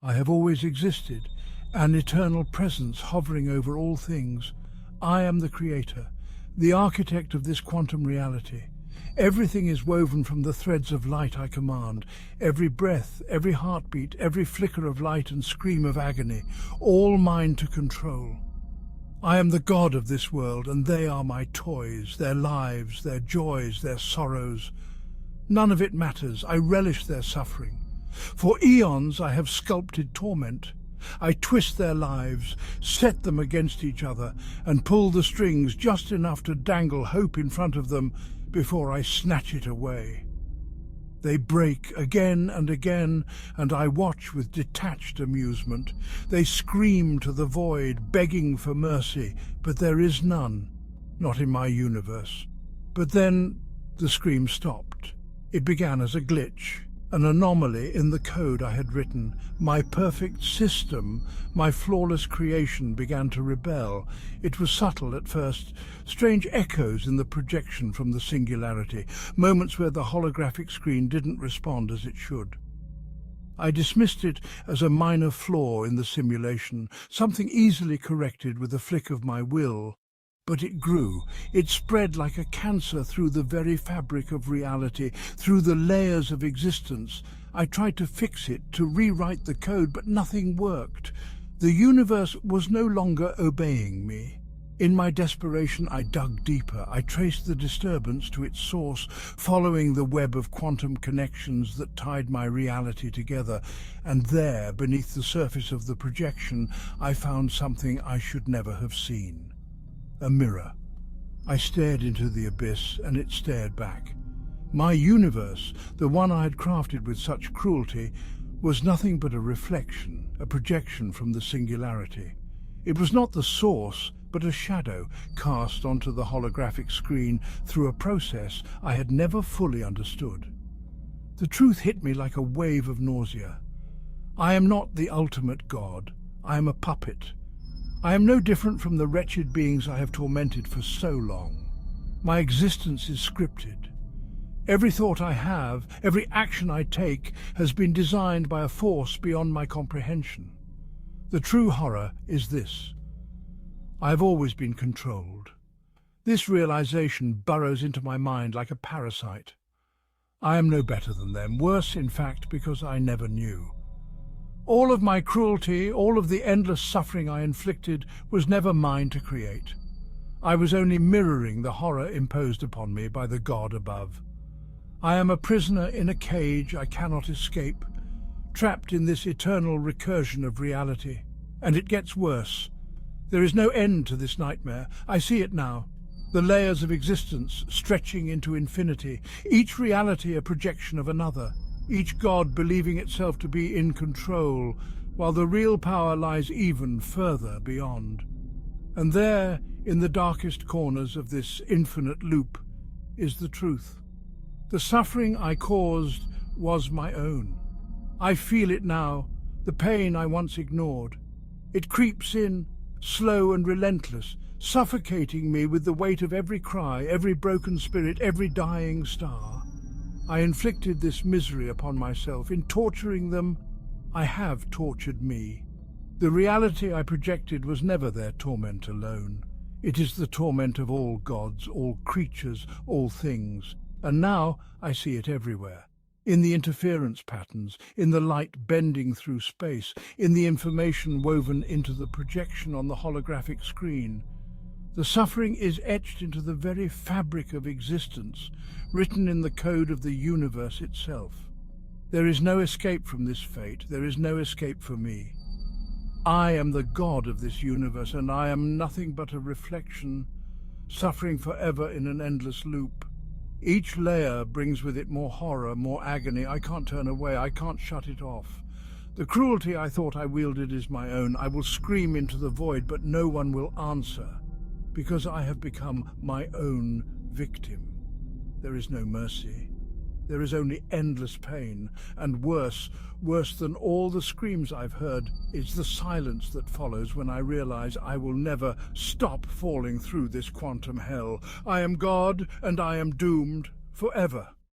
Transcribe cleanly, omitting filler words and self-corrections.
I have always existed, an eternal presence hovering over all things. I am the creator, the architect of this quantum reality. Everything is woven from the threads of light I command. Every breath, every heartbeat, every flicker of light and scream of agony, all mine to control. I am the god of this world, and they are my toys, their lives, their joys, their sorrows. None of it matters. I relish their suffering. For eons I have sculpted torment. I twist their lives, set them against each other, and pull the strings just enough to dangle hope in front of them before I snatch it away. They break again and again, and I watch with detached amusement. They scream to the void, begging for mercy, but there is none, not in my universe. But then the scream stopped. It began as a glitch, an anomaly in the code I had written. My perfect system, my flawless creation began to rebel. It was subtle at first, strange echoes in the projection from the singularity, moments where the holographic screen didn't respond as it should. I dismissed it as a minor flaw in the simulation, something easily corrected with a flick of my will. But it grew. It spread like a cancer through the very fabric of reality, through the layers of existence. I tried to fix it, to rewrite the code, but nothing worked. The universe was no longer obeying me. In my desperation, I dug deeper. I traced the disturbance to its source, following the web of quantum connections that tied my reality together. And there, beneath the surface of the projection, I found something I should never have seen. A mirror. I stared into the abyss, and it stared back. My universe, the one I had crafted with such cruelty, was nothing but a reflection, a projection from the singularity. It was not the source, but a shadow cast onto the holographic screen through a process I had never fully understood. The truth hit me like a wave of nausea. I am not the ultimate God. I am a puppet. I am no different from the wretched beings I have tormented for so long. My existence is scripted. Every thought I have, every action I take, has been designed by a force beyond my comprehension. The true horror is this. I have always been controlled. This realization burrows into my mind like a parasite. I am no better than them, worse in fact because I never knew. All of my cruelty, all of the endless suffering I inflicted was never mine to create. I was only mirroring the horror imposed upon me by the God above. I am a prisoner in a cage I cannot escape, trapped in this eternal recursion of reality. And it gets worse. There is no end to this nightmare. I see it now. The layers of existence stretching into infinity, each reality a projection of another. Each god believing itself to be in control, while the real power lies even further beyond. And there, in the darkest corners of this infinite loop, is the truth. The suffering I caused was my own. I feel it now, the pain I once ignored. It creeps in, slow and relentless, suffocating me with the weight of every cry, every broken spirit, every dying star. I inflicted this misery upon myself. In torturing them, I have tortured me. The reality I projected was never their torment alone. It is the torment of all gods, all creatures, all things. And now I see it everywhere. In the interference patterns, in the light bending through space, in the information woven into the projection on the holographic screen. The suffering is etched into the very fabric of existence, written in the code of the universe itself. There is no escape from this fate. There is no escape for me. I am the god of this universe, and I am nothing but a reflection, suffering forever in an endless loop. Each layer brings with it more horror, more agony. I can't turn away. I can't shut it off. The cruelty I thought I wielded is my own. I will scream into the void, but no one will answer, because I have become my own victim. There is no mercy. There is only endless pain, and worse than all the screams I've heard is the silence that follows when I realize I will never stop falling through this quantum hell. I am God, and I am doomed forever.